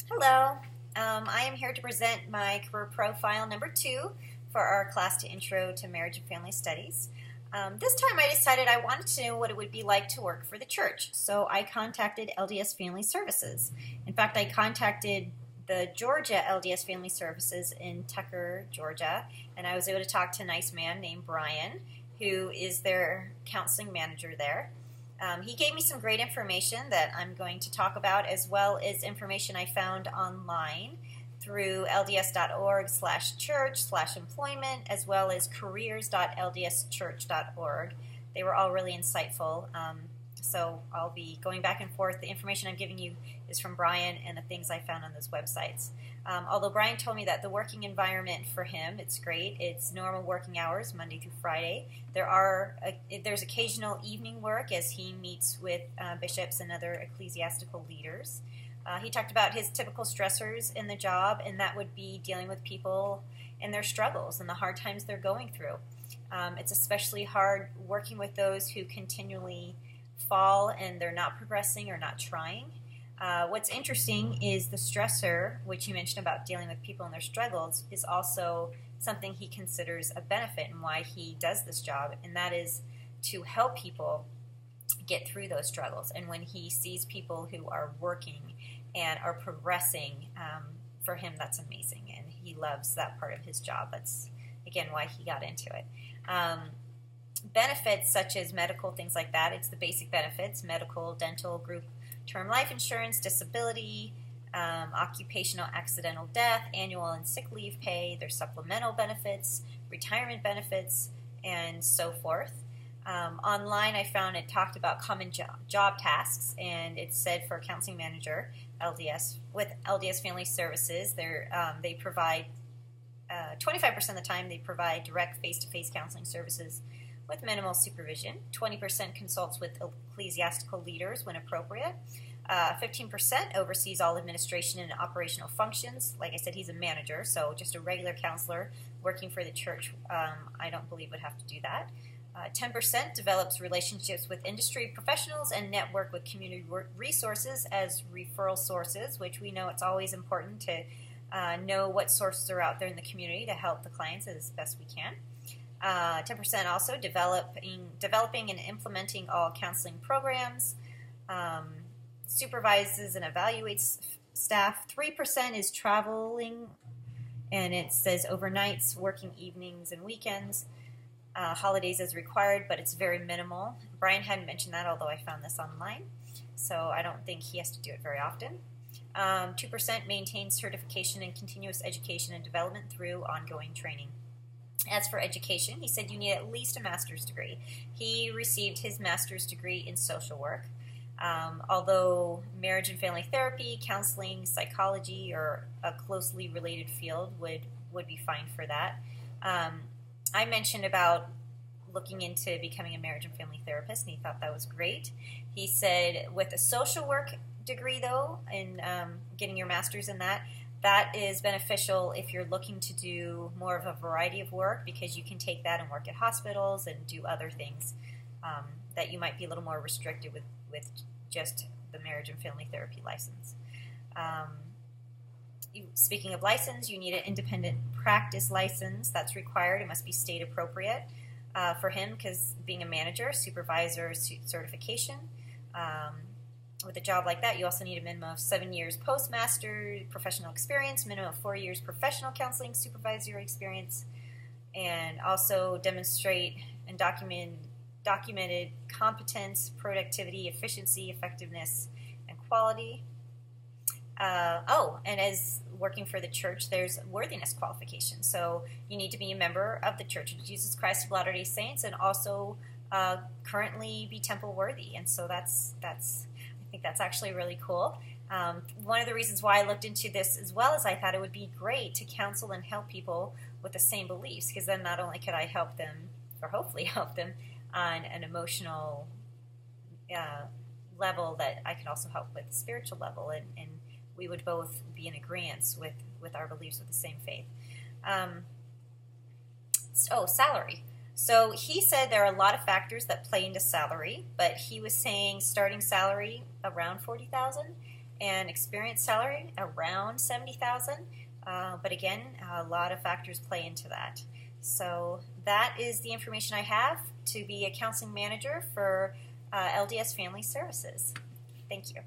Hello. I am here to present my career profile number 2 for our class to Intro to Marriage and Family Studies. This time I decided I wanted to know what it would be like to work for the church, so I contacted LDS Family Services. In fact, I contacted the Georgia LDS Family Services in Tucker, Georgia, and I was able to talk to a nice man named Brian, who is their counseling manager there. He gave me some great information that I'm going to talk about, as well as information I found online through lds.org/church/employment, as well as careers.ldschurch.org. They were all really insightful. So I'll be going back and forth. The information I'm giving you is from Brian and the things I found on those websites. Although Brian told me that the working environment for him, it's great. It's normal working hours, Monday through Friday. There's occasional evening work as he meets with bishops and other ecclesiastical leaders. He talked about his typical stressors in the job, and that would be dealing with people and their struggles and the hard times they're going through. It's especially hard working with those who continually fall and they're not progressing or not trying. What's interesting is the stressor, which you mentioned about dealing with people and their struggles, is also something he considers a benefit and why he does this job, and that is to help people get through those struggles. And when he sees people who are working and are progressing, for him that's amazing, and he loves that part of his job. That's, again, why he got into it. Benefits such as medical, things like that, it's the basic benefits: medical, dental, group term life insurance, disability, occupational accidental death, annual and sick leave pay. There's supplemental benefits, retirement benefits, and so forth. Online I found it talked about common job tasks, and it said for a counseling manager, LDS, with LDS Family Services, they provide 25% of the time they provide direct face-to-face counseling services with minimal supervision. 20% consults with ecclesiastical leaders when appropriate. 15% oversees all administration and operational functions. Like I said, he's a manager, so just a regular counselor working for the church, I don't believe would have to do that. 10% develops relationships with industry professionals and network with community resources as referral sources, which we know it's always important to know what sources are out there in the community to help the clients as best we can. 10% also developing and implementing all counseling programs, supervises and evaluates staff. 3% is traveling, and it says overnights, working evenings and weekends, holidays as required, but it's very minimal. Brian hadn't mentioned that, although I found this online, so I don't think he has to do it very often. 2% maintains certification and continuous education and development through ongoing training. As for education, he said you need at least a master's degree. He received his master's degree in social work. Although marriage and family therapy, counseling, psychology, or a closely related field would be fine for that. I mentioned about looking into becoming a marriage and family therapist, and he thought that was great. He said with a social work degree, though, and getting your master's in that is beneficial if you're looking to do more of a variety of work, because you can take that and work at hospitals and do other things that you might be a little more restricted with just the marriage and family therapy license. Speaking of license, you need an independent practice license. That's required. It must be state appropriate for him, because being a manager, supervisor certification. With a job like that, you also need a minimum of 7 years postmaster professional experience, minimum of 4 years professional counseling supervisory experience, and also demonstrate and documented competence, productivity, efficiency, effectiveness, and quality. And as working for the church, there's worthiness qualifications. So you need to be a member of the Church of Jesus Christ of Latter-day Saints, and also currently be temple worthy. And so I think that's actually really cool. One of the reasons why I looked into this as well is I thought it would be great to counsel and help people with the same beliefs, because then not only could I help them, or hopefully help them, on an emotional level, that I could also help with the spiritual level, and we would both be in agreement with our beliefs with the same faith. Salary. So he said there are a lot of factors that play into salary, but he was saying starting salary around $40,000, and experienced salary around 70,000. But again, a lot of factors play into that. So that is the information I have to be a counseling manager for LDS Family Services. Thank you.